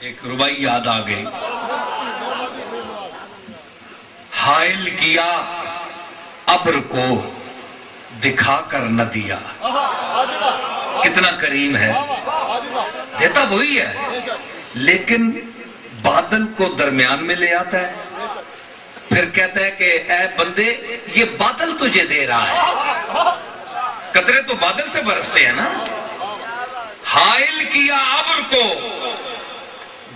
ایک ربائی یاد آ گئی، حائل کیا ابر کو دکھا کر نہ دیا. کتنا کریم ہے، دیتا وہی ہے لیکن بادل کو درمیان میں لے آتا ہے، پھر کہتا ہے کہ اے بندے یہ بادل تجھے دے رہا ہے. قطرے تو بادل سے برستے ہیں نا. حائل کیا ابر کو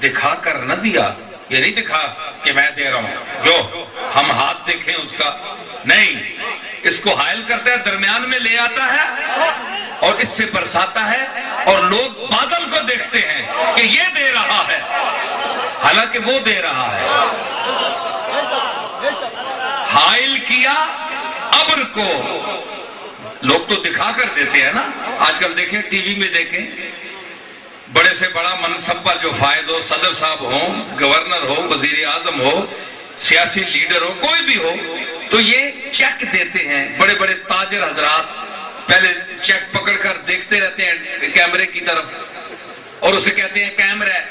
دکھا کر نہ دیا، یہ نہیں دکھا کہ میں دے رہا ہوں جو ہم ہاتھ دیکھیں اس کا نہیں، اس کو حائل کرتا ہے، درمیان میں لے آتا ہے اور اس سے برساتا ہے، اور لوگ بادل کو دیکھتے ہیں کہ یہ دے رہا ہے حالانکہ وہ دے رہا ہے. حائل کیا ابر کو، لوگ تو دکھا کر دیتے ہیں نا. آج کل دیکھیں ٹی وی میں دیکھیں، بڑے سے بڑا منصب پر جو فائز ہو، صدر صاحب ہو، گورنر ہو، وزیر اعظم ہو، سیاسی لیڈر ہو، کوئی بھی ہو، تو یہ چیک دیتے ہیں. بڑے بڑے تاجر حضرات پہلے چیک پکڑ کر دیکھتے رہتے ہیں کیمرے کی طرف اور اسے کہتے ہیں کیمرہ ہے.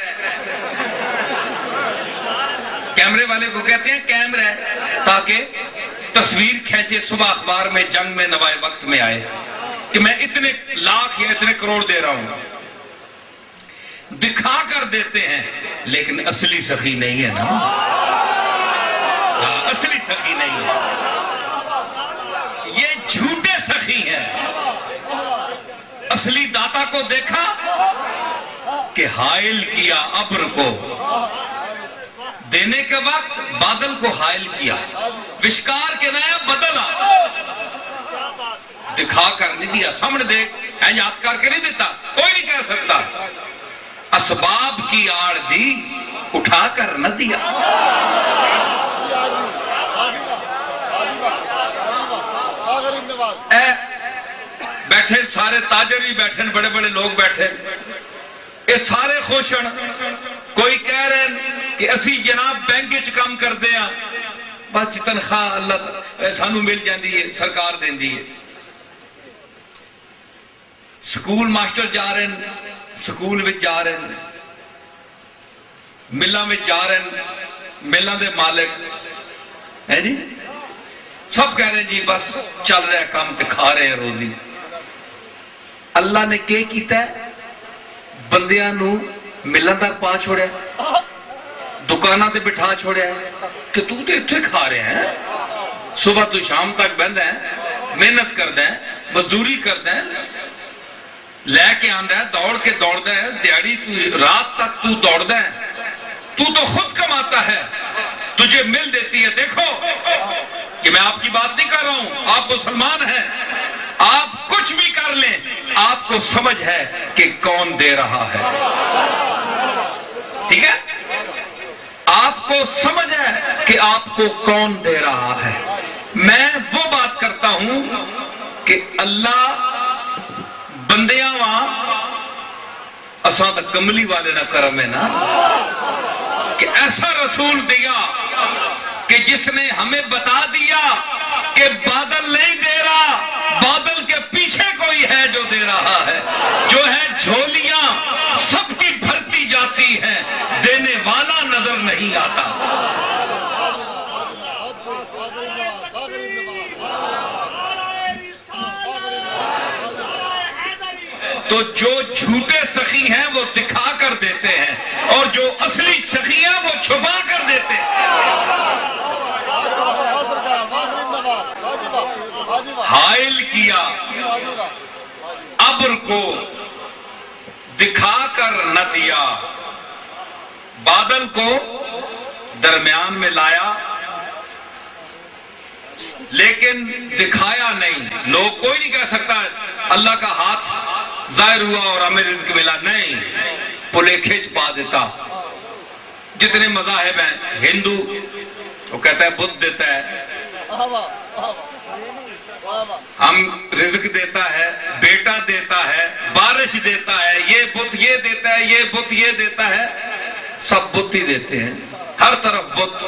کیمرے والے کو کہتے ہیں کیمرہ ہے، تاکہ تصویر کھینچے، صبح اخبار میں جنگ میں نوائے وقت میں آئے کہ میں اتنے لاکھ یا اتنے کروڑ دے رہا ہوں. دکھا کر دیتے ہیں لیکن اصلی سخی نہیں ہے نا. اصلی سخی نہیں ہے، یہ جھوٹے سخی ہیں. اصلی داتا کو دیکھا کہ حائل کیا ابر کو، دینے کے وقت بادل کو حائل کیا، وشکار کے نیا بدلا، دکھا کر نہیں دیا. سامنے دیکھ ہاتھ کر کے نہیں دیتا، کوئی نہیں کہہ سکتا. اسباب کی آڑ دی، اٹھا کر نہ دیا. بیٹھے سارے تاجر بھی بیٹھے، بڑے بڑے لوگ بیٹھے، یہ سارے خوشن. کوئی کہہ رہے ہیں کہ اسی جناب بینک وچ کام کردے ہیں، بس تنخواہ اللہ سانو مل جاندی ہے، سرکار دیندی ہے. سکول ماسٹر جا رہے ہیں، سکول وچ جا رہے ہیں، ملاں وچ جا رہے ہیں، ملاں دے مالک ہے جی، سب کہہ رہے ہیں جی بس چل رہا ہے کام تے کھا رہے ہیں روزی. اللہ نے کیا کیتا ہے؟ بندیاں نو ملاں دا پا چھوڑیا، دکاناں تے بٹھا چھوڑیا کہ تو تے اتھے کھا رہے ہیں، صبح تو شام تک بندہ ہے، محنت کردا ہے، مزدوری کردا ہے، لے کے آندا ہے، دوڑ کے دوڑدا ہے، دیہڑی رات تک تو دوڑدا ہے، تو خود کماتا ہے، تجھے مل دیتی ہے. دیکھو کہ میں آپ کی بات نہیں کر رہا ہوں، آپ مسلمان ہیں، آپ کچھ بھی کر لیں، آپ کو سمجھ ہے کہ کون دے رہا ہے. ٹھیک ہے، آپ کو سمجھ ہے کہ آپ کو کون دے رہا ہے. میں وہ بات کرتا ہوں کہ اللہ بندیاں وہاں اساں تک کملی والے نہ کرم ہے نا، کہ ایسا رسول دیا کہ جس نے ہمیں بتا دیا کہ بادل نہیں دے رہا، بادل کے پیچھے کوئی ہے جو دے رہا ہے، جو ہے جھولیاں سب کی بھرتی جاتی ہیں، دینے والا نظر نہیں آتا. تو جو جھوٹے سخی ہیں وہ دکھا کر دیتے ہیں، اور جو اصلی سخی ہیں وہ چھپا کر دیتے ہیں. حائل کیا ابر کو دکھا کر نہ دیا، بادل کو درمیان میں لایا لیکن دکھایا نہیں. لوگ کوئی نہیں کہہ سکتا اللہ کا ہاتھ ظاہر ہوا اور ہمیں رزق ملا، نہیں، پلے کھینچ پا دیتا. جتنے مذاہب ہیں، ہندو وہ کہتا ہے بدھ دیتا ہے، ہم رزق دیتا ہے، بیٹا دیتا ہے، بارش دیتا ہے، یہ بت یہ دیتا ہے، یہ بت یہ دیتا ہے. سب بت ہی دیتے ہیں، ہر طرف بت.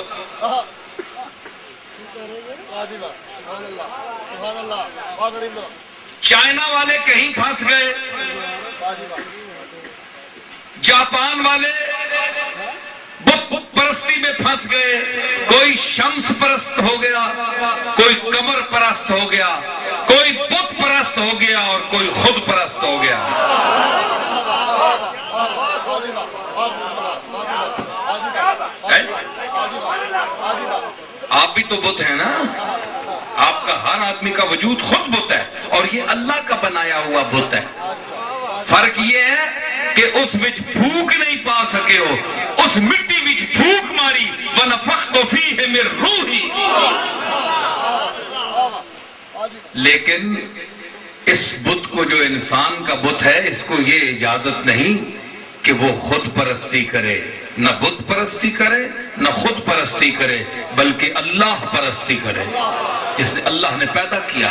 چائنا والے کہیں پھنس گئے، جاپان والے پرستی میں پھنس گئے، کوئی شمس پرست ہو گیا، کوئی قمر پرست ہو گیا، کوئی بت پرست ہو گیا اور کوئی خود پرست ہو گیا۔ آپ بھی تو بت ہیں نا، آپ کا ہر آدمی کا وجود خود بت ہے، اور یہ اللہ کا بنایا ہوا بت ہے۔ فرق یہ ہے کہ اس وچ پھوک نہیں پا سکے ہو، اس مٹی وچ پھوک ماری وَنَفَخْتُ فِيهِ مِن رُوحِي، لیکن اس بت کو جو انسان کا بت ہے، اس کو یہ اجازت نہیں کہ وہ خود پرستی کرے، نہ بت پرستی کرے نہ خود پرستی کرے، بلکہ اللہ پرستی کرے جس نے اللہ نے پیدا کیا۔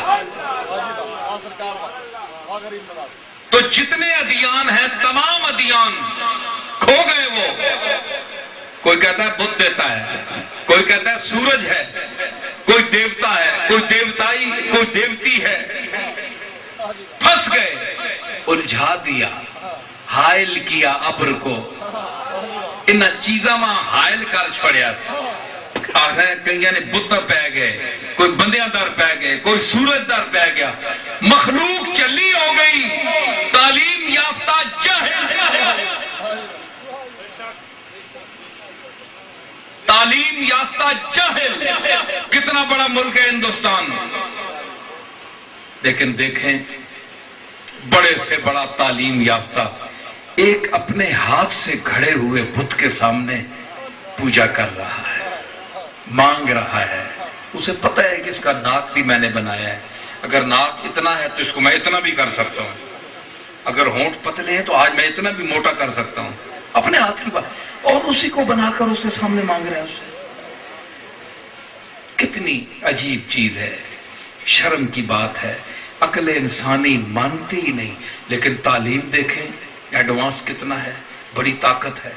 تو جتنے ادیان ہیں تمام ادیان کھو گئے، وہ کوئی کہتا ہے بت دیتا ہے، کوئی کہتا ہے سورج ہے، کوئی دیوتا ہے، کوئی دیوتائی، کوئی دیوتی ہے، پھنس گئے، الجھا دیا، حائل کیا ابر کو، انہا چیزاں وہاں حائل کر چھوڑیا، کہیں نے بتر پہ گئے، کوئی بندیاں در پہ گئے، کوئی سورج در پہ گیا، مخلوق چلی ہو گئی، تعلیم یافتہ جاہل، تعلیم یافتہ جاہل۔ کتنا بڑا ملک ہے ہندوستان، لیکن دیکھیں بڑے سے بڑا تعلیم یافتہ ایک اپنے ہاتھ سے گھڑے ہوئے بت کے سامنے پوجا کر رہا ہے، مانگ رہا ہے، اسے پتہ ہے کہ اس کا ناک بھی میں نے بنایا ہے، اگر ناک اتنا ہے تو اس کو میں اتنا بھی کر سکتا ہوں، اگر ہونٹ پتلے ہیں تو آج میں اتنا بھی موٹا کر سکتا ہوں، اپنے ہاتھ کی بات، اور اسی کو بنا کر اس کے سامنے مانگ رہا ہے اسے۔ کتنی عجیب چیز ہے، شرم کی بات ہے، عقل انسانی مانتی ہی نہیں، لیکن تعلیم دیکھیں ایڈوانس کتنا ہے، بڑی طاقت ہے،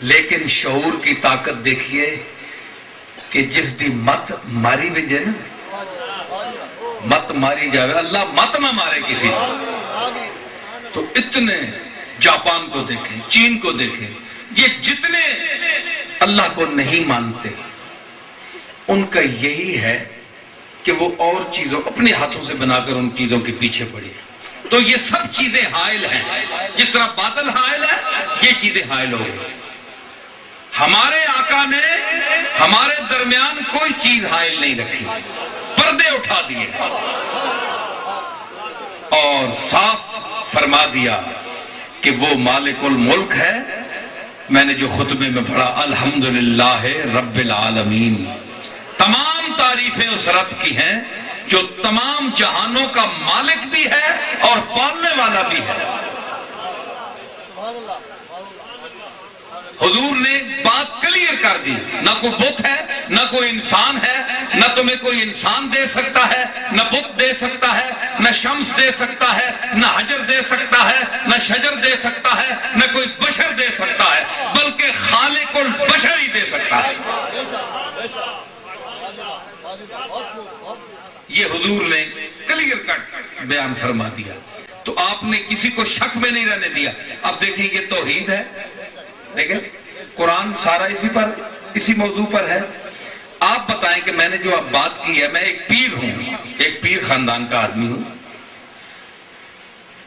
لیکن شعور کی طاقت دیکھیے کہ جس دی مت ماری وجے نا، مت ماری جاوے، اللہ مت نہ مارے کسی کو، تو اتنے جاپان کو دیکھیں، چین کو دیکھیں، یہ جتنے اللہ کو نہیں مانتے ان کا یہی ہے کہ وہ اور چیزوں اپنے ہاتھوں سے بنا کر ان چیزوں کے پیچھے پڑی۔ تو یہ سب چیزیں حائل ہیں، جس طرح بادل حائل ہے، یہ چیزیں حائل ہو گئی۔ ہمارے آقا نے ہمارے درمیان کوئی چیز حائل نہیں رکھی، پردے اٹھا دیے اور صاف فرما دیا کہ وہ مالک الملک ہے۔ میں نے جو خطبے میں پڑھا، الحمدللہ رب العالمین، تمام تعریفیں اس رب کی ہیں جو تمام جہانوں کا مالک بھی ہے اور پالنے والا بھی ہے۔ حضور نے بات کلیئر کر دی، نہ کوئی بت ہے، نہ کوئی انسان ہے، نہ تمہیں کوئی انسان دے سکتا ہے، نہ بت دے سکتا ہے، نہ شمس دے سکتا ہے، نہ حجر دے سکتا ہے، نہ شجر دے سکتا ہے، نہ کوئی بشر دے سکتا ہے، بلکہ خالق البشر ہی دے سکتا ہے۔ یہ حضور نے کلیئر کٹ بیان فرما دیا، تو آپ نے کسی کو شک میں نہیں رہنے دیا۔ اب دیکھیں یہ توحید ہے، دیکھیں قرآن سارا اسی موضوع پر ہے۔ آپ بتائیں کہ میں نے جو اب بات کی ہے، میں ایک پیر ہوں، ایک پیر خاندان کا آدمی ہوں،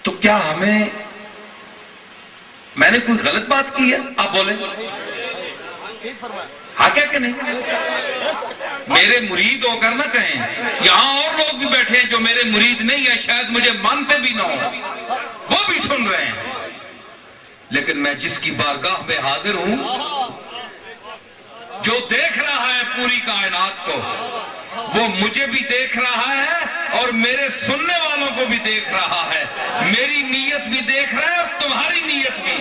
تو کیا میں نے کوئی غلط بات کی ہے؟ آپ بولیں ہاں کیا کہ نہیں؟ میرے مرید ہو کر نہ کہیں، یہاں اور لوگ بھی بیٹھے ہیں جو میرے مرید نہیں ہیں، شاید مجھے مانتے بھی نہ ہوں، وہ بھی سن رہے ہیں، لیکن میں جس کی بارگاہ میں حاضر ہوں، جو دیکھ رہا ہے پوری کائنات کو، وہ مجھے بھی دیکھ رہا ہے اور میرے سننے والوں کو بھی دیکھ رہا ہے، میری نیت بھی دیکھ رہا ہے اور تمہاری نیت بھی۔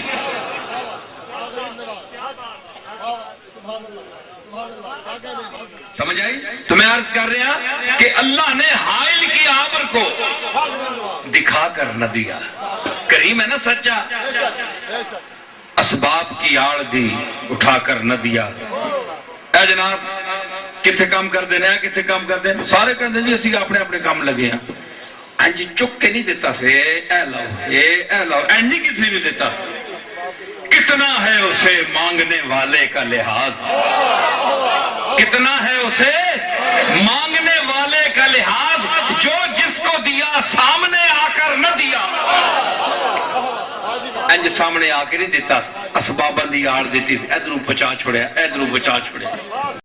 سمجھ آئی؟ تو میں عرض کر رہا کہ اللہ نے حائل کی آبر کو دکھا کر نہ دیا، کریم ہے نا سچا، اسباب کی آڑ دی اٹھا کر نہ دیا۔ اے جناب کتھے کام کر دینا ہے، کتھے کام کر دینا، سارے کہتے ہیں جی اسی اپنے اپنے کام لگے ہیں، انجی چک کے نہیں دیتا سے اے لاؤ اینجی کتھے بھی دیتا سے، کتنا ہے اسے مانگنے والے کا لحاظ، کتنا ہے اسے مانگنے والے کا لحاظ، جو جس کو دیا سامنے آ کر نہ دیا، انج سامنے آ کے نہیں دیتا، اسباباں دی آڑ دیتی، ادھروں بچا چھوڑیا ادھروں بچا چھوڑیا۔